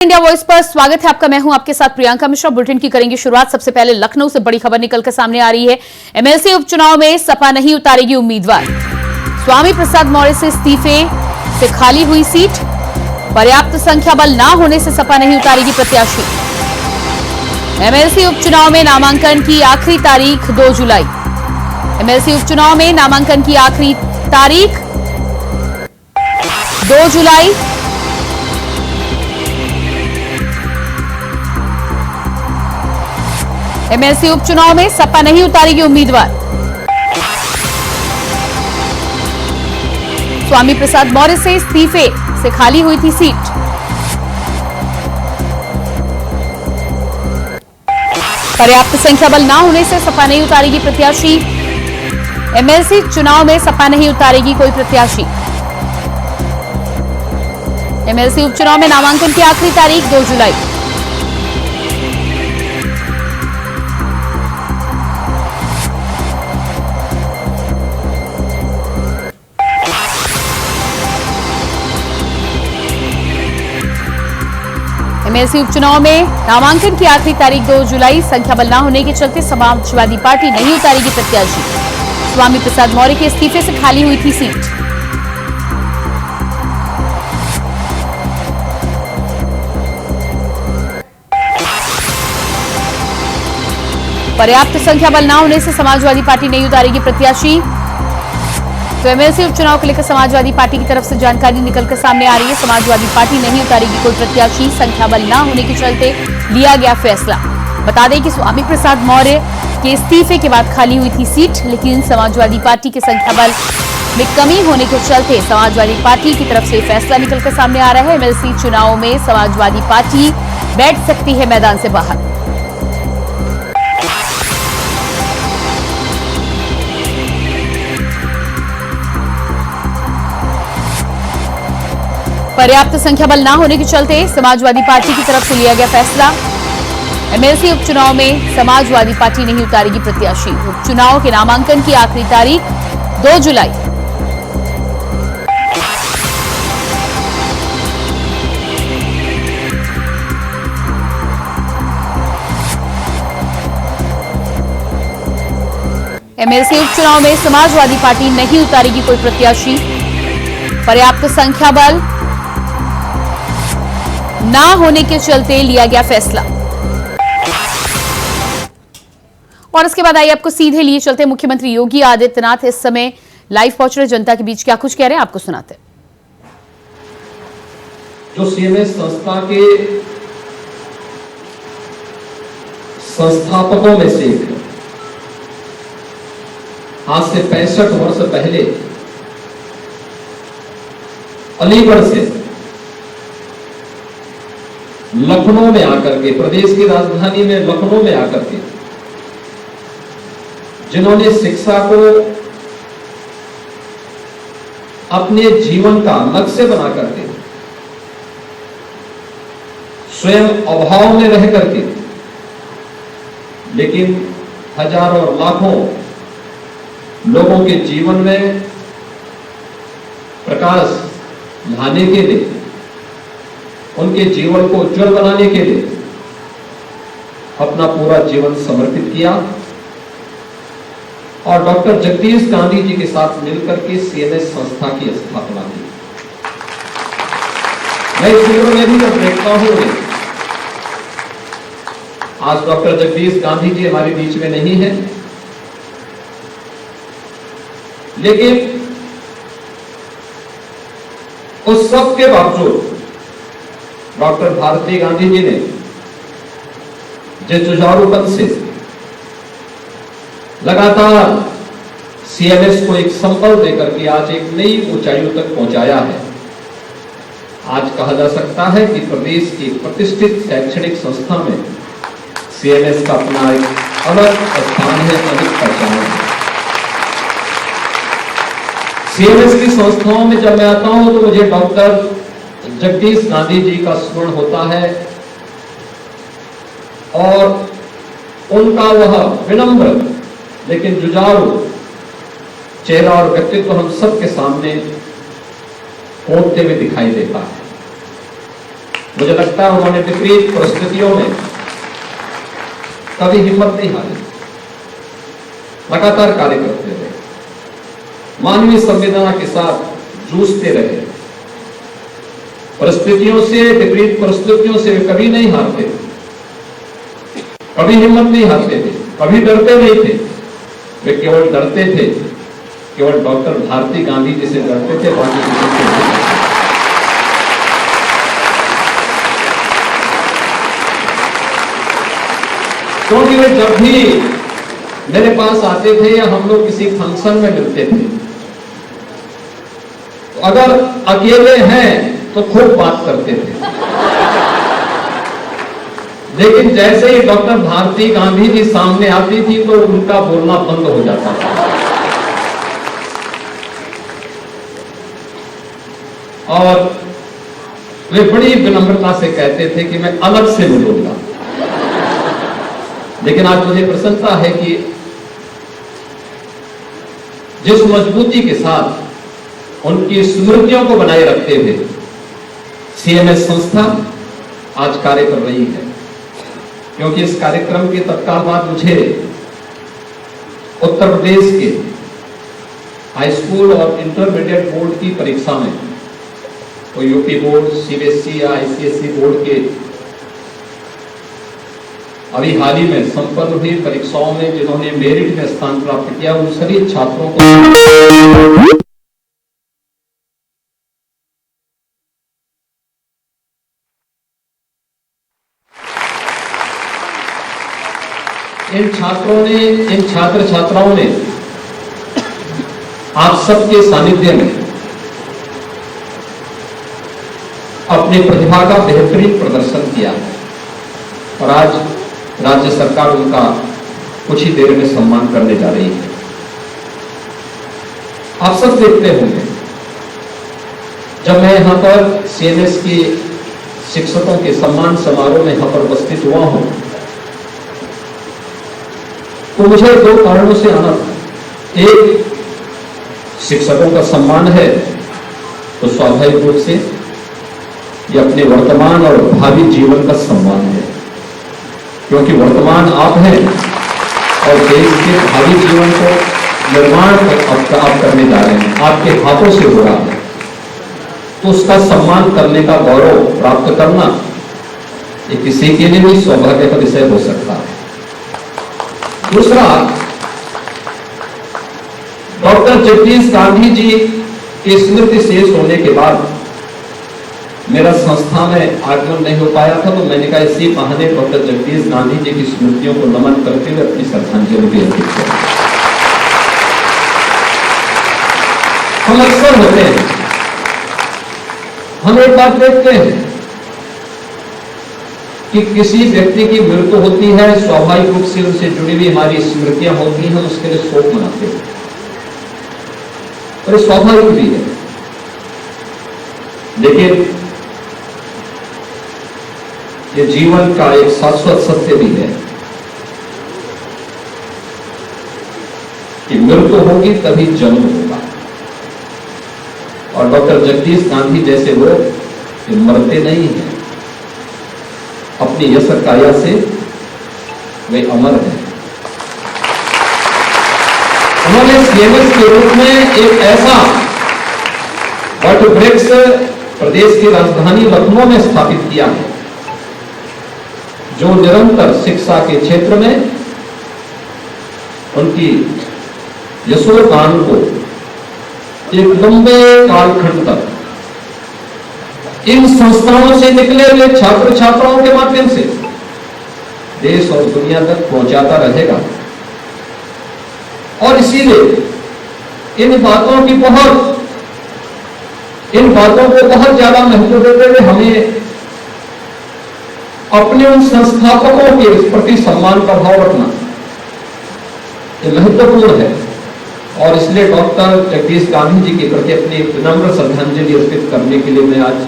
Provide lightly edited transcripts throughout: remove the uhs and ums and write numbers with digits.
India voice पर स्वागत है आपका। मैं हूं आपके साथ प्रियंका मिश्रा। बुलेटिन की करेंगे शुरुआत। सबसे पहले लखनऊ से बड़ी खबर निकलकर सामने आ रही है। एमएलसी उपचुनाव में सपा नहीं उतारेगी उम्मीदवार। स्वामी प्रसाद मौर्य से इस्तीफे से खाली हुई सीट। पर्याप्त संख्या बल न होने से सपा नहीं उतारेगी प्रत्याशी। एमएलसी उपचुनाव में नामांकन की आखिरी तारीख 2 जुलाई। एमएलसी उपचुनाव में नामांकन की आखिरी तारीख 2 जुलाई। एमएलसी उपचुनाव में सपा नहीं उतारेगी उम्मीदवार। स्वामी प्रसाद मौर्य से इस्तीफे से खाली हुई थी सीट। पर्याप्त संख्या बल न होने से सपा नहीं उतारेगी प्रत्याशी। एमएलसी चुनाव में सपा नहीं उतारेगी कोई प्रत्याशी। एमएलसी उपचुनाव में नामांकन की आखिरी तारीख 2 जुलाई। एमएलसी उपचुनाव में नामांकन की आखिरी तारीख 2 जुलाई। संख्या बल न होने के चलते समाजवादी पार्टी नहीं उतारेगी प्रत्याशी। स्वामी प्रसाद मौर्य के इस्तीफे से खाली हुई थी सीट। पर्याप्त संख्या बल न होने से समाजवादी पार्टी नहीं उतारेगी प्रत्याशी। तो एमएलसी उपचुनाव को लेकर समाजवादी पार्टी की तरफ से जानकारी निकलकर सामने आ रही है। समाजवादी पार्टी नहीं उतारेगी कोई प्रत्याशी। संख्या बल न होने के चलते लिया गया फैसला। बता दें कि स्वामी प्रसाद मौर्य के इस्तीफे के बाद खाली हुई थी सीट, लेकिन समाजवादी पार्टी के संख्या बल में कमी होने के चलते समाजवादी पार्टी की तरफ से फैसला निकलकर सामने आ रहा है। एमएलसी चुनाव में समाजवादी पार्टी बैठ सकती है मैदान से बाहर। पर्याप्त संख्या बल न होने के चलते समाजवादी पार्टी की तरफ से लिया गया फैसला। एमएलसी उपचुनाव में समाजवादी पार्टी नहीं उतारेगी प्रत्याशी। उपचुनाव के नामांकन की आखिरी तारीख 2 जुलाई। एमएलसी उपचुनाव में समाजवादी पार्टी नहीं उतारेगी कोई प्रत्याशी। पर्याप्त संख्या बल ना होने के चलते लिया गया फैसला। और इसके बाद आइए आपको सीधे लिए चलते मुख्यमंत्री योगी आदित्यनाथ इस समय लाइव पहुंच रहे जनता के बीच क्या कुछ कह रहे हैं आपको सुनाते हैं। जो सीएमएस संस्था के संस्थापकों में से एक आज से 65 वर्ष पहले अलीगढ़ से लखनऊ में आकर के, प्रदेश की राजधानी में लखनऊ में आकर के जिन्होंने शिक्षा को अपने जीवन का लक्ष्य बना करके स्वयं अभाव में रह करके, लेकिन हजारों और लाखों लोगों के जीवन में प्रकाश लाने के लिए, उनके जीवन को उज्जवल बनाने के लिए अपना पूरा जीवन समर्पित किया और डॉक्टर जगदीश गांधी जी के साथ मिलकर के सीएमएस संस्था की स्थापना की। मैं इस फिल्म में भी जब देखता हूं, आज डॉक्टर जगदीश गांधी जी हमारे बीच में नहीं है, लेकिन उस सब के बावजूद डॉक्टर भारती गांधी जी ने जिस जुझारूपन से लगातार सीएमएस को एक संबल देकर के आज एक नई ऊंचाइयों तक पहुंचाया है, आज कहा जा सकता है कि प्रदेश की प्रतिष्ठित शैक्षणिक संस्था में सीएमएस का अपना एक अलग स्थान है, अधिक पहचान है। सीएमएस की संस्थाओं में जब मैं आता हूं तो मुझे डॉक्टर जगदीश गांधी जी का स्मरण होता है और उनका वह विनम्र लेकिन जुझारू चेहरा और व्यक्तित्व हम सबके सामने होते हुए दिखाई देता है। मुझे लगता है उन्होंने विपरीत परिस्थितियों में कभी हिम्मत नहीं हारी, लगातार कार्य करते रहे, मानवीय संवेदना के साथ जूझते रहे, परिस्थितियों से, विपरीत परिस्थितियों से वे कभी नहीं हारते, कभी हिम्मत नहीं हारते थे, कभी डरते नहीं थे। वे केवल डरते थे, केवल डॉक्टर भारती गांधी जी से डरते थे, बाकी किसी से नहीं। क्योंकि वे जब भी मेरे पास आते थे या हम लोग किसी फंक्शन में मिलते थे, तो अगर अकेले हैं तो खूब बात करते थे, लेकिन जैसे ही डॉक्टर भारती गांधी जी सामने आती थी तो उनका बोलना बंद हो जाता था। और वे बड़ी विनम्रता से कहते थे कि मैं अलग से मिलूंगा। लेकिन आज मुझे प्रसन्नता है कि जिस मजबूती के साथ उनकी स्मृतियों को बनाए रखते हुए सीएमएस संस्था आज कार्य कर रही है, क्योंकि इस कार्यक्रम के तत्काल बाद मुझे उत्तर प्रदेश के हाई स्कूल और इंटरमीडिएट बोर्ड की परीक्षा में, तो यूपी बोर्ड, सीबीएसई या आईसीएसई बोर्ड के अभी हाल ही में संपन्न हुई परीक्षाओं में जिन्होंने मेरिट में स्थान प्राप्त किया, उन सभी छात्रों को इन छात्र छात्राओं ने आप सबके सानिध्य में अपनी प्रतिभा का बेहतरीन प्रदर्शन किया और आज राज्य सरकार उनका कुछ ही देर में सम्मान करने जा रही है। आप सब देखते होंगे, जब मैं यहां पर सीएमएस के शिक्षकों के सम्मान समारोह में यहां पर उपस्थित हुआ हूं, तो मुझे दो कारणों से आना था। एक, शिक्षकों का सम्मान है तो स्वाभाविक रूप से ये अपने वर्तमान और भावी जीवन का सम्मान है, क्योंकि वर्तमान आप हैं और देश के भावी जीवन को निर्माण आप करने जा रहे हैं, आपके हाथों से हो रहा है, तो उसका सम्मान करने का गौरव प्राप्त करना ये किसी के लिए भी सौभाग्य का विषय हो सकता है। दूसरा, डॉक्टर जगदीश गांधी जी की स्मृति शेष होने के बाद मेरा संस्था में आगमन नहीं हो पाया था, तो मैंने कहा इसी बहाने डॉक्टर जगदीश गांधी जी की स्मृतियों को नमन करते हुए अपनी श्रद्धांजलि भी अर्पित करें। हम अक्सर होते हैं, हम एक बात देखते हैं कि किसी व्यक्ति की मृत्यु होती है, स्वाभाविक रूप से उनसे जुड़ी हुई हमारी स्मृतियां होती हैं, हम उसके लिए शोक मनाते हैं और स्वाभाविक भी है। लेकिन ये जीवन का एक शाश्वत सत्य भी है कि मृत्यु होगी तभी जन्म होगा, और डॉक्टर जगदीश गांधी जैसे लोग मरते नहीं हैं, अपनी यश काया से वे अमर हैं। उन्होंने सीएमएस के रूप में एक ऐसा वट वृक्ष प्रदेश की राजधानी लखनऊ में स्थापित किया है, जो निरंतर शिक्षा के क्षेत्र में उनकी यशोगान को एक लंबे कालखंड तक इन संस्थाओं से निकले हुए छात्र छात्राओं के माध्यम से देश और दुनिया तक पहुंचाता रहेगा। और इसीलिए इन बातों को बहुत ज्यादा महत्व देते हुए हमें अपने उन संस्थापकों के प्रति सम्मान का भाव रखना ये महत्वपूर्ण है, और इसलिए डॉक्टर जगदीश गांधी जी के प्रति अपनी विनम्र श्रद्धांजलि अर्पित करने के लिए मैं आज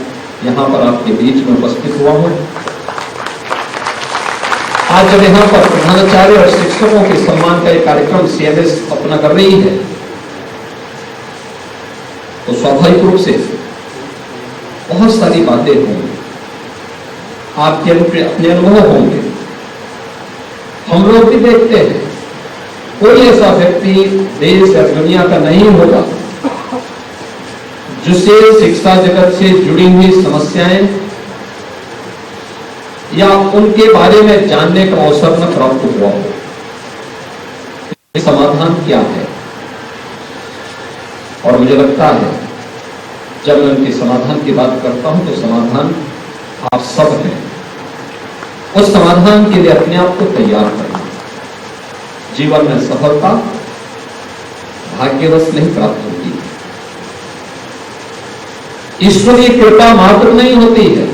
यहां पर आपके बीच में उपस्थित हुआ हूं। आज जब यहां पर प्रधानाचार्य और शिक्षकों के सम्मान का एक कार्यक्रम सीएमएस अपना कर रही है, तो स्वाभाविक रूप से बहुत सारी बातें होंगी, आपके अपने अनुभव होंगे। हम लोग भी देखते हैं, कोई ऐसा व्यक्ति देश या दुनिया का नहीं होगा जिसे शिक्षा जगत से जुड़ी हुई समस्याएं या उनके बारे में जानने का अवसर न प्राप्त हुआ हो। समाधान क्या है? और मुझे लगता है जब मैं उनके समाधान की बात करता हूं तो समाधान आप सब हैं। उस समाधान के लिए अपने आप को तैयार करना। जीवन में सफलता भाग्यवश नहीं प्राप्त होती, ईश्वरीय कृपा मात्र नहीं होती है,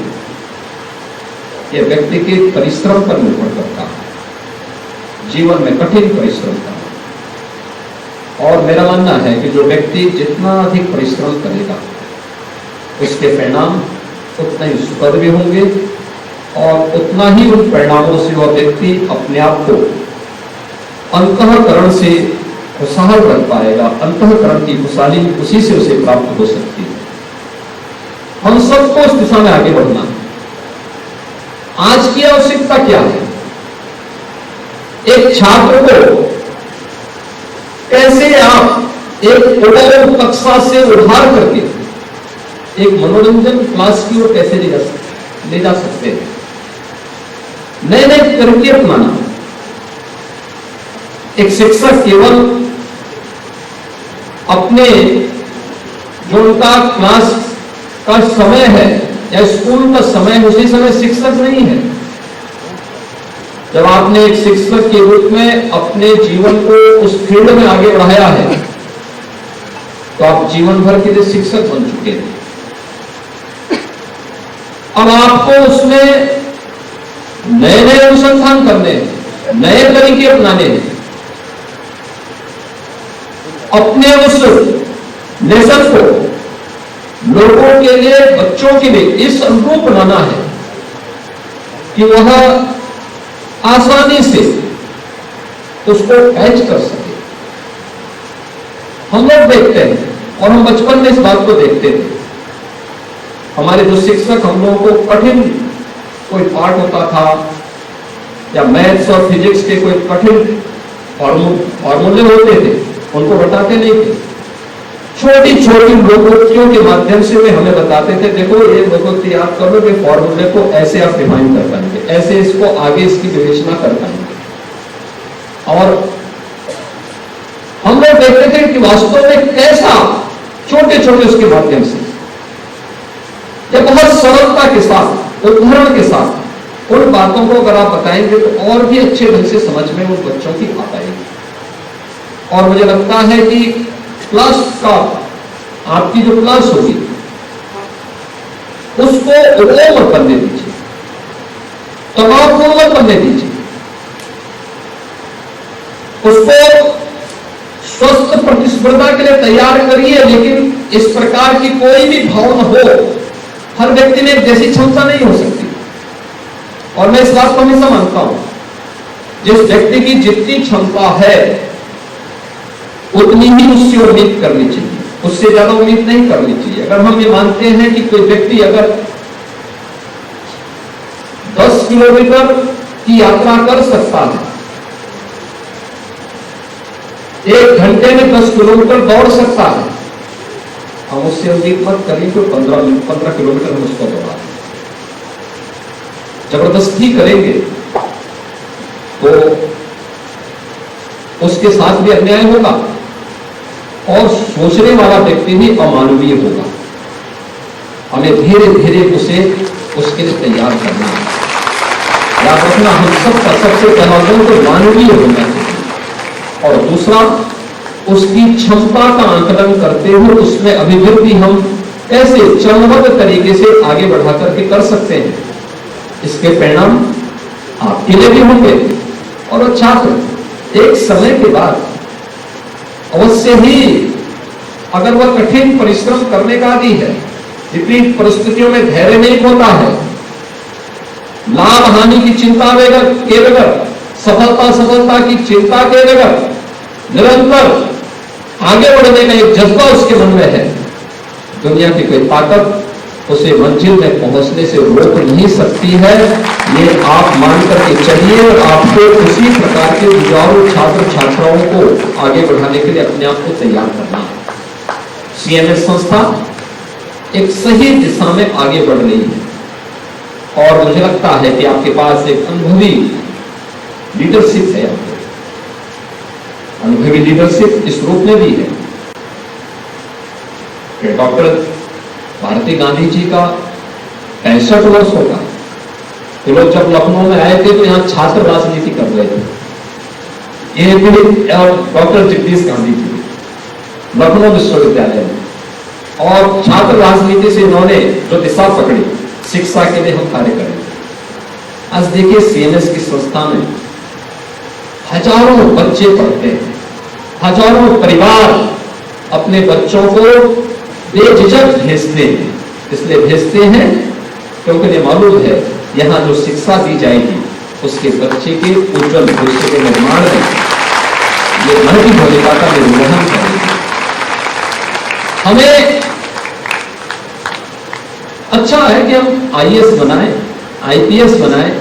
यह व्यक्ति के परिश्रम पर निर्भर करता है। जीवन में कठिन परिश्रम करना, और मेरा मानना है कि जो व्यक्ति जितना अधिक परिश्रम करेगा उसके परिणाम उतना ही सुखद भी होंगे और उतना ही उन परिणामों से वह व्यक्ति अपने आप को अंतःकरण से खुशहाल रख पाएगा। अंतःकरण की खुशहाली उसी से उसे प्राप्त हो सकती है। हम सबको उस दिशा में आगे बढ़ना है। आज की आवश्यकता क्या है? एक छात्र को कैसे आप एक ओवरऑल कक्षा से उधार करके एक मनोरंजन क्लास की ओर कैसे ले जा सकते हैं? नए नए तरीके अपनाना। एक शिक्षक केवल अपने जो उनका क्लास का समय है या स्कूल का समय उसी समय शिक्षक नहीं है। जब आपने एक शिक्षक के रूप में अपने जीवन को उस फील्ड में आगे बढ़ाया है तो आप जीवन भर के लिए शिक्षक बन चुके हैं। अब आपको उसमें नए नए अनुसंधान करने हैं, नए तरीके अपनाने हैं, अपने उस लेसन को लोगों के लिए, बच्चों के लिए इस अनुरूप बनाना है कि वह आसानी से उसको कैच कर सके। हम लोग देखते हैं और हम बचपन में इस बात को देखते थे। हमारे जो शिक्षक हम लोगों को कठिन कोई पाठ होता था या मैथ्स और फिजिक्स के कोई कठिन फॉर्मूले होते थे, उनको बताते नहीं थे। छोटी छोटी लोकोक्तियों के माध्यम से वे हमें बताते थे, देखो ये लोकोक्ति याद कर लो कि फॉर्मूले को ऐसे आप डिफाइन कर पाएंगे, ऐसे इसको आगे इसकी विवेचना कर पाएंगे। और हम लोग देखते थे कि वास्तव में कैसा छोटे छोटे उसके माध्यम से या बहुत सरलता के साथ, उदाहरण के साथ उन बातों को अगर आप बताएंगे तो और भी अच्छे ढंग से समझ में उन बच्चों की आ पाएगी। और मुझे लगता है कि क्लास का आपकी जो क्लास होगी उसको ओवर मत करने दीजिए, तनावपूर्ण मत करने दीजिए, उसको स्वस्थ प्रतिस्पर्धा के लिए तैयार करिए। लेकिन इस प्रकार की कोई भी भावना हो, हर व्यक्ति में एक जैसी क्षमता नहीं हो सकती। और मैं इस बात को हमेशा मानता हूं, जिस व्यक्ति की जितनी क्षमता है उतनी ही उससे उम्मीद करनी चाहिए, उससे ज्यादा उम्मीद नहीं करनी चाहिए। अगर हम ये मानते हैं कि कोई व्यक्ति अगर 10 किलोमीटर की यात्रा कर सकता है, 1 घंटे में 10 किलोमीटर दौड़ सकता है, हम उससे उम्मीद मत करें कि 15 किलोमीटर हम उसको दौड़ा। जबरदस्ती करेंगे तो उसके साथ भी अन्याय होगा और सोचने वाला व्यक्ति भी अमानवीय होगा। हमें धीरे धीरे उसे उसके लिए तैयार करना है। याद रखना, हम सबका सबसे पहला गुण तो मानवीय होना चाहिए और दूसरा उसकी क्षमता का आकलन करते हुए उसमें अभिवृद्धि हम कैसे चरणबद्ध तरीके से आगे बढ़ा करके कर सकते हैं, इसके परिणाम आपके लिए भी होंगे। और छात्र एक समय के बाद अवश्य ही अगर वह कठिन परिश्रम करने का आदी है, विपरीत परिस्थितियों में धैर्य नहीं होता है, लाभ हानि की चिंता के बगैर, सफलता की चिंता के बगैर निरंतर आगे बढ़ने का एक जज्बा उसके मन में है, दुनिया की कोई ताकत उसे मंजिल में पहुंचने से रोक नहीं सकती है। ये आप मान करके चलिए और आपको उसी प्रकार के युवाओं छात्र छात्राओं को आगे बढ़ाने के लिए अपने आप को तैयार करना है। सीएमएस संस्था एक सही दिशा में आगे बढ़ रही है और मुझे लगता है कि आपके पास एक अनुभवी लीडरशिप है। अनुभवी लीडरशिप इस रूप में भी है कि डॉक्टर भारती गांधी जी का 65 वर्ष होगा। तो लोग जब लखनऊ में आए थे तो यहां छात्र राजनीति कर रहे थे। ये भी और डॉक्टर जगदीश गांधी जी लखनऊ विश्वविद्यालय में, और छात्र राजनीति से इन्होंने जो दिशा पकड़ी, शिक्षा के लिए हम कार्य करें। आज देखिए सीएमएस की संस्था में हजारों बच्चे पढ़ते हैं, हजारों परिवार अपने बच्चों को बेझिझक भेजते हैं। इसलिए भेजते हैं क्योंकि उन्हें मालूम है यहां जो शिक्षा दी जाएगी उसके बच्चे के उज्जवल भविष्य के निर्माण में ये महती भूमिका का निर्वहन करेगी। हमें अच्छा है कि हम आईएएस बनाएं, आईपीएस बनाएं,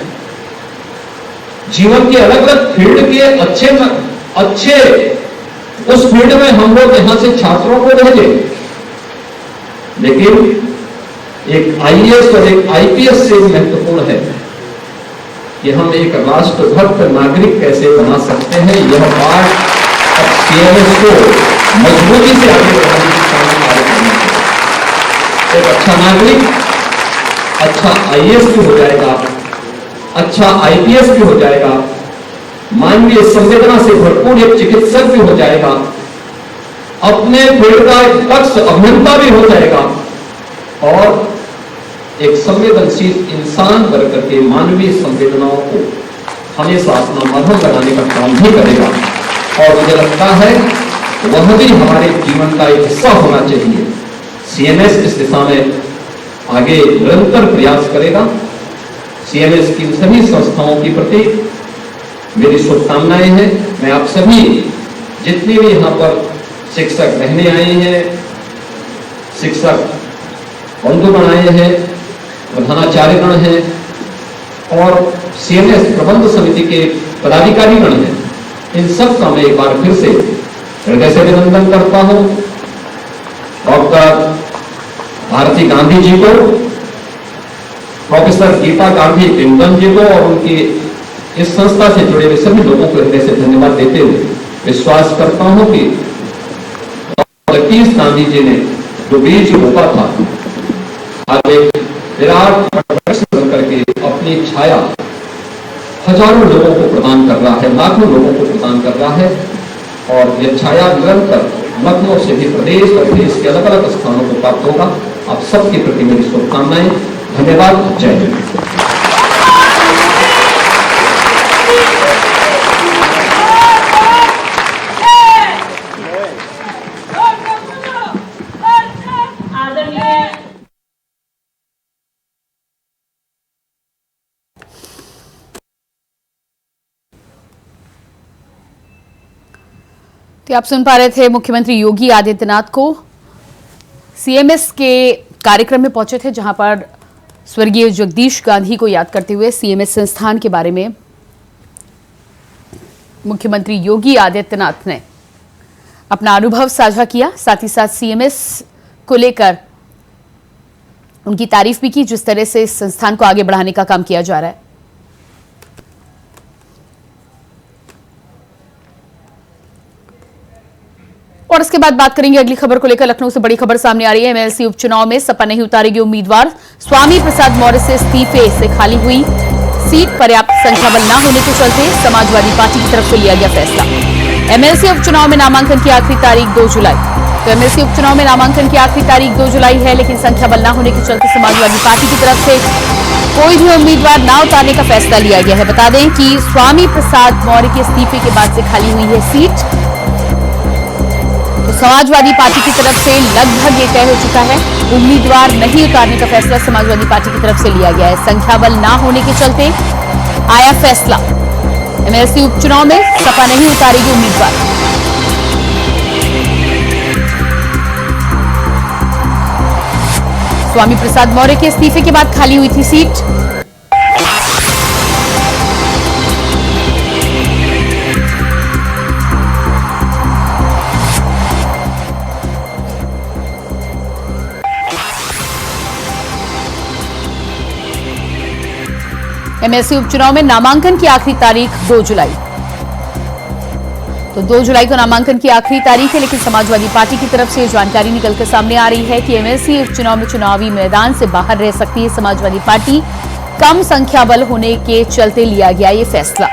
जीवन के अलग अलग फील्ड के अच्छे उस फील्ड में हम लोग यहां से छात्रों को भेजें, लेकिन एक आईएएस और एक आईपीएस से महत्वपूर्ण है कि हम एक राष्ट्रभक्त नागरिक कैसे बना सकते हैं। यह बात अब सीएमएस को मजबूती से आगे बढ़ाने की कार्य करना है। एक अच्छा नागरिक अच्छा आईएएस भी हो जाएगा, अच्छा आईपीएस भी हो जाएगा, मानवीय संवेदना से भरपूर एक चिकित्सक भी हो जाएगा, अपने फील्ड का एक दक्ष अभियंता भी हो जाएगा और एक संवेदनशील इंसान बनकर के मानवीय संवेदनाओं को हमेशा अपना मरहम लगाने का काम भी करेगा। और मुझे लगता है वह भी हमारे जीवन का एक हिस्सा होना चाहिए। सीएमएस इस दिशा में आगे निरंतर प्रयास करेगा। सीएमएस की सभी संस्थाओं के प्रति मेरी शुभकामनाएं हैं। मैं आप सभी जितने भी यहाँ पर शिक्षक रहने आए हैं, शिक्षक बंधुगण आए हैं, प्रधानाचार्यगण हैं और सीएमएस प्रबंध समिति के पदाधिकारीगण हैं, इन सब का मैं एक बार फिर से हृदय से अभिनंदन करता हूं। डॉक्टर भारती गांधी जी को, प्रोफेसर गीता गांधी टिंडन जी को और उनकी इस संस्था से जुड़े हुए सभी लोगों को हृदय से धन्यवाद देते हुए विश्वास करता हूं कि जगदीश गांधी जी ने जो बीज रोपा था आज एक विराट वृक्ष बनकर के अपनी छाया हजारों लोगों को प्रदान कर रहा है, लाखों लोगों को प्रदान कर रहा है और यह छाया निरंतर लखनऊ से भी प्रदेश और देश के अलग अलग स्थानों को प्राप्त होगा। आप सबके प्रति मेरी शुभकामनाएं। धन्यवाद। जय हिंद। तो आप सुन पा रहे थे मुख्यमंत्री योगी आदित्यनाथ को सीएमएस के कार्यक्रम में पहुंचे थे, जहां पर स्वर्गीय जगदीश गांधी को याद करते हुए सीएमएस संस्थान के बारे में मुख्यमंत्री योगी आदित्यनाथ ने अपना अनुभव साझा किया। साथ ही साथ सीएमएस को लेकर उनकी तारीफ भी की, जिस तरह से इस संस्थान को आगे बढ़ाने का काम किया जा रहा है। और इसके बाद बात करेंगे अगली खबर को लेकर। लखनऊ से बड़ी खबर सामने आ रही है। एमएलसी उपचुनाव में सपा नहीं उतारेगी उम्मीदवार। स्वामी प्रसाद मौर्य से इस्तीफे से खाली हुई सीट पर्याप्त संख्या बल न होने के चलते समाजवादी पार्टी की तरफ से लिया गया फैसला। एमएलसी उपचुनाव में नामांकन की आखिरी तारीख 2 जुलाई। तो एमएलसी उपचुनाव में नामांकन की आखिरी तारीख 2 जुलाई है, लेकिन संख्या बल न होने के चलते समाजवादी पार्टी की तरफ से कोई भी उम्मीदवार न उतारने का फैसला लिया गया है। बता दें कि स्वामी प्रसाद मौर्य के इस्तीफे के बाद से खाली हुई है सीट। तो समाजवादी पार्टी की तरफ से लगभग ये तय हो चुका है, उम्मीदवार नहीं उतारने का फैसला समाजवादी पार्टी की तरफ से लिया गया है। संख्या बल ना होने के चलते आया फैसला। एमएलसी उपचुनाव में सपा नहीं उतारेगी उम्मीदवार। स्वामी प्रसाद मौर्य के इस्तीफे के बाद खाली हुई थी सीट। एमएलसी उपचुनाव में नामांकन की आखिरी तारीख 2 जुलाई। तो 2 जुलाई को नामांकन की आखिरी तारीख है, लेकिन समाजवादी पार्टी की तरफ से ये जानकारी निकलकर सामने आ रही है कि एमएलसी उपचुनाव में चुनावी मैदान से बाहर रह सकती है समाजवादी पार्टी। कम संख्या बल होने के चलते लिया गया ये फैसला।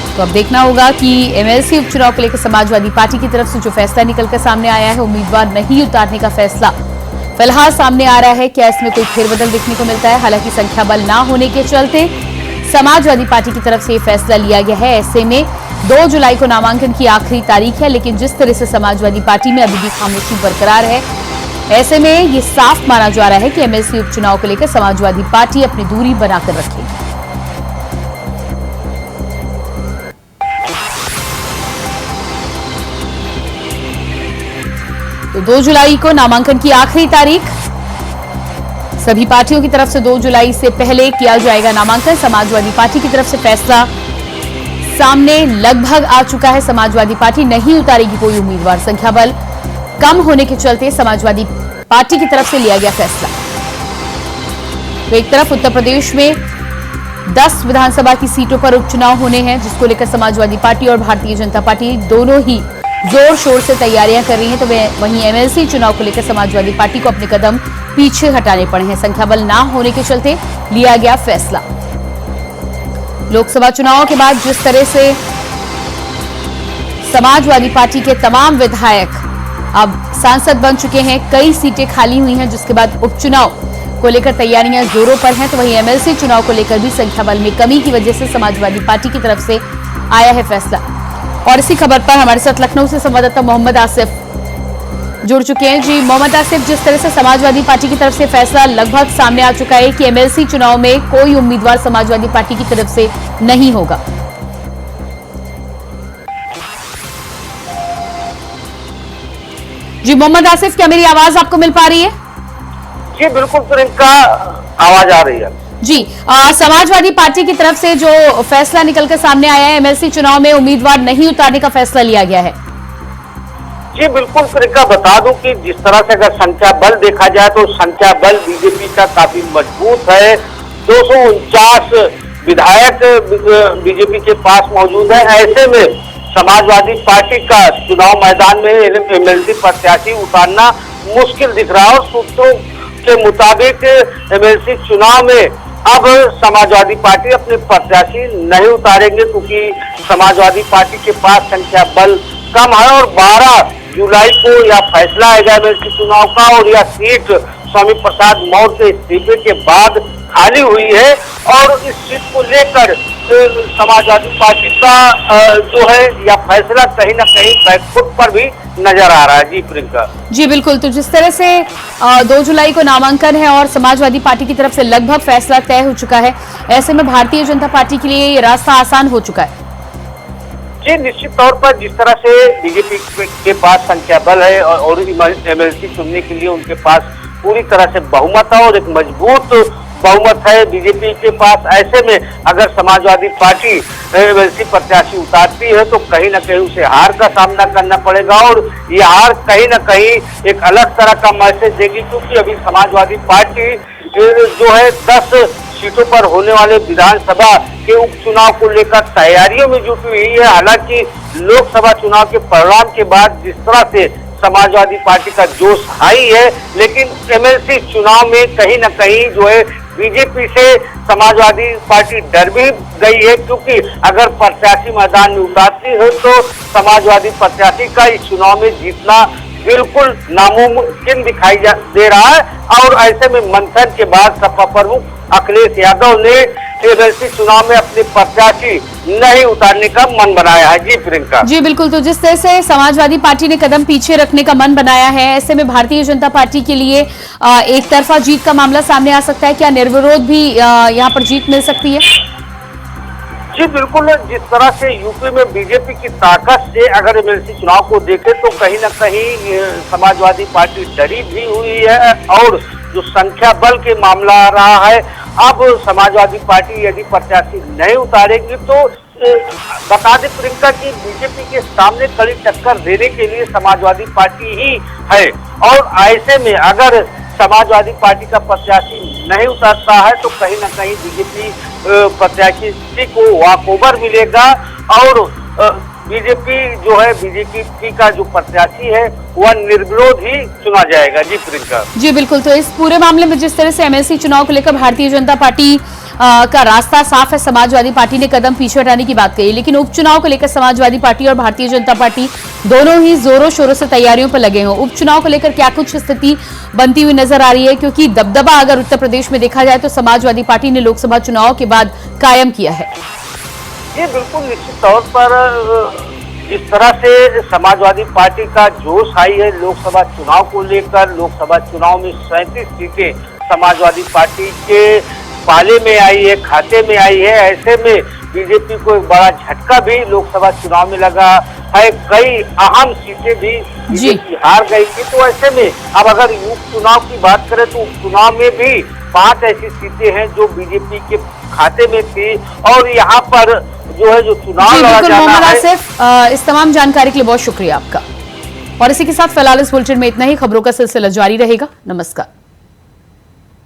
तो अब देखना होगा कि एमएलसी उपचुनाव को लेकर समाजवादी पार्टी की तरफ से जो फैसला निकलकर सामने आया है, उम्मीदवार नहीं उतारने का फैसला फिलहाल सामने आ रहा है। क्या इसमें कोई फेरबदल देखने को मिलता है? हालांकि संख्या बल ना होने के चलते समाजवादी पार्टी की तरफ से ये फैसला लिया गया है। ऐसे में 2 जुलाई को नामांकन की आखिरी तारीख है, लेकिन जिस तरह से समाजवादी पार्टी में अभी भी खामोशी बरकरार है, ऐसे में ये साफ माना जा रहा है कि एमएलसी उपचुनाव को लेकर समाजवादी पार्टी अपनी दूरी बनाकर रखेगी। तो 2 जुलाई को नामांकन की आखिरी तारीख। सभी पार्टियों की तरफ से 2 जुलाई से पहले किया जाएगा नामांकन। समाजवादी पार्टी की तरफ से फैसला सामने लगभग आ चुका है। समाजवादी पार्टी नहीं उतारेगी कोई उम्मीदवार। संख्या बल कम होने के चलते समाजवादी पार्टी की तरफ से लिया गया फैसला। तो एक तरफ उत्तर प्रदेश में 10 विधानसभा की सीटों पर उपचुनाव होने हैं, जिसको लेकर समाजवादी पार्टी और भारतीय जनता पार्टी दोनों ही जोर शोर से तैयारियां कर रही हैं। तो वहीं एमएलसी चुनाव को लेकर समाजवादी पार्टी को अपने कदम पीछे हटाने पड़े हैं। संख्या बल ना होने के चलते लिया गया फैसला। लोकसभा चुनाव के बाद जिस तरह से समाजवादी पार्टी के तमाम विधायक अब सांसद बन चुके हैं, कई सीटें खाली हुई हैं, जिसके बाद उपचुनाव को लेकर तैयारियां जोरों पर हैं। तो वहीं एमएलसी चुनाव को लेकर भी संख्या बल में कमी की वजह से समाजवादी पार्टी की तरफ से आया है फैसला। और इसी खबर पर हमारे साथ लखनऊ से संवाददाता मोहम्मद आसिफ जुड़ चुके हैं। जी मोहम्मद आसिफ, जिस तरह से समाजवादी पार्टी की तरफ से फैसला लगभग सामने आ चुका है कि एमएलसी चुनाव में कोई उम्मीदवार समाजवादी पार्टी की तरफ से नहीं होगा। जी मोहम्मद आसिफ, क्या मेरी आवाज आपको मिल पा रही है? जी बिल्कुल प्रियंका, आवाज आ रही है जी। समाजवादी पार्टी की तरफ से जो फैसला निकलकर सामने आया है, एमएलसी चुनाव में उम्मीदवार नहीं उतारने का फैसला लिया गया है। जी बिल्कुल प्रियंका, बता दूं कि जिस तरह से अगर संख्या बल देखा जाए तो संख्या बल बीजेपी का काफी मजबूत है। 249 विधायक बीजेपी के पास मौजूद है। ऐसे में समाजवादी पार्टी का चुनाव मैदान में एमएलसी प्रत्याशी उतारना मुश्किल दिख रहा है। और सूत्रों के मुताबिक एमएलसी चुनाव में अब समाजवादी पार्टी अपने प्रत्याशी नहीं उतारेंगे, क्योंकि समाजवादी पार्टी के पास संख्या बल कम है। और 12 जुलाई को यह फैसला आएगा एमएलसी चुनाव का, और यह सीट स्वामी प्रसाद मौर्य के इस्तीफे के बाद खाली हुई है। और इस सीट को लेकर समाजवादी पार्टी का जो है यह फैसला कहीं ना कहीं बैकफुट पर भी नजर आ रहा है। जी प्रियंका। जी बिल्कुल। तो जिस तरह से 2 जुलाई को नामांकन है और समाजवादी पार्टी की तरफ से लगभग फैसला तय हो चुका है, ऐसे में भारतीय जनता पार्टी के लिए ये रास्ता आसान हो चुका है। जी निश्चित तौर पर जिस तरह से बीजेपी के पास संख्या बल है और एमएलसी चुनने के लिए उनके पास पूरी तरह से बहुमत है और एक मजबूत बहुमत है बीजेपी के पास। ऐसे में अगर समाजवादी पार्टी एमएलसी प्रत्याशी उतारती है तो कहीं ना कहीं उसे हार का सामना करना पड़ेगा। और ये हार कहीं ना कहीं एक अलग तरह का मैसेज देगी, क्योंकि अभी समाजवादी पार्टी जो है 10 सीटों पर होने वाले विधानसभा के उपचुनाव को लेकर तैयारियों में जुटी हुई है। हालांकि लोकसभा चुनाव के परिणाम के बाद जिस तरह से समाजवादी पार्टी का जोश हाई है, लेकिन एमएलसी चुनाव में कहीं ना कहीं जो है बीजेपी से समाजवादी पार्टी डर भी गई है, क्योंकि अगर प्रत्याशी मैदान में उतारती है तो समाजवादी प्रत्याशी का इस चुनाव में जीतना बिल्कुल नामुमकिन दिखाई दे रहा है। और ऐसे में मंथन के बाद सपा प्रमुख अखिलेश यादव ने एमएलसी चुनाव में अपने प्रत्याशी नहीं उतारने का मन बनाया है। जी प्रियंका। जी बिल्कुल। तो जिस तरह से समाजवादी पार्टी ने कदम पीछे रखने का मन बनाया है, ऐसे में भारतीय जनता पार्टी के लिए एक तरफा जीत का मामला सामने आ सकता है। क्या निर्विरोध भी यहाँ पर जीत मिल सकती है? जी बिल्कुल, जिस तरह से यूपी में बीजेपी की ताकत से अगर एमएलसी चुनाव को देखें तो कहीं न कहीं समाजवादी पार्टी डरी भी हुई है और जो संख्या बल के मामला रहा है, अब समाजवादी पार्टी यदि प्रत्याशी नहीं उतारेगी तो बता दें प्रियंका की बीजेपी के सामने कड़ी टक्कर देने के लिए समाजवादी पार्टी ही है और ऐसे में अगर समाजवादी पार्टी का प्रत्याशी नहीं उतारता है तो कहीं न कहीं बीजेपी प्रत्याशी को वॉकओवर मिलेगा और बीजेपी जो है बीजेपी का जो प्रत्याशी है वह निर्विरोध ही चुना जाएगा। जी प्रियंका। जी बिल्कुल, तो इस पूरे मामले में जिस तरह से एमएलसी चुनाव को लेकर भारतीय जनता पार्टी का रास्ता साफ है, समाजवादी पार्टी ने कदम पीछे हटाने की बात कही, लेकिन उपचुनाव को लेकर समाजवादी पार्टी और भारतीय जनता पार्टी दोनों ही जोरों शोरों से तैयारियों पर लगे हों। उपचुनाव को लेकर क्या कुछ स्थिति बनती हुई नजर आ रही है, क्योंकि दबदबा अगर उत्तर प्रदेश में देखा जाए तो समाजवादी पार्टी ने लोकसभा चुनाव के बाद कायम किया है। ये बिल्कुल निश्चित तौर पर जिस तरह से समाजवादी पार्टी का जोश आई है लोकसभा चुनाव को लेकर, लोकसभा चुनाव में 37 सीटें समाजवादी पार्टी के पाले में आई है, खाते में आई है। ऐसे में बीजेपी को एक बड़ा झटका भी लोकसभा चुनाव में लगा है, कई अहम सीटें भी बीजेपी हार गई थी। तो ऐसे में अब अगर उपचुनाव की बात करें तो उपचुनाव में भी 5 ऐसी सीटें हैं जो बीजेपी के खाते में थी और यहाँ पर जो है जो चुनाव लड़ा जाना है। इस तमाम जानकारी के लिए बहुत शुक्रिया आपका। और इसी के साथ फिलहाल इस बुलेटिन में इतना ही। खबरों का सिलसिला जारी रहेगा। नमस्कार।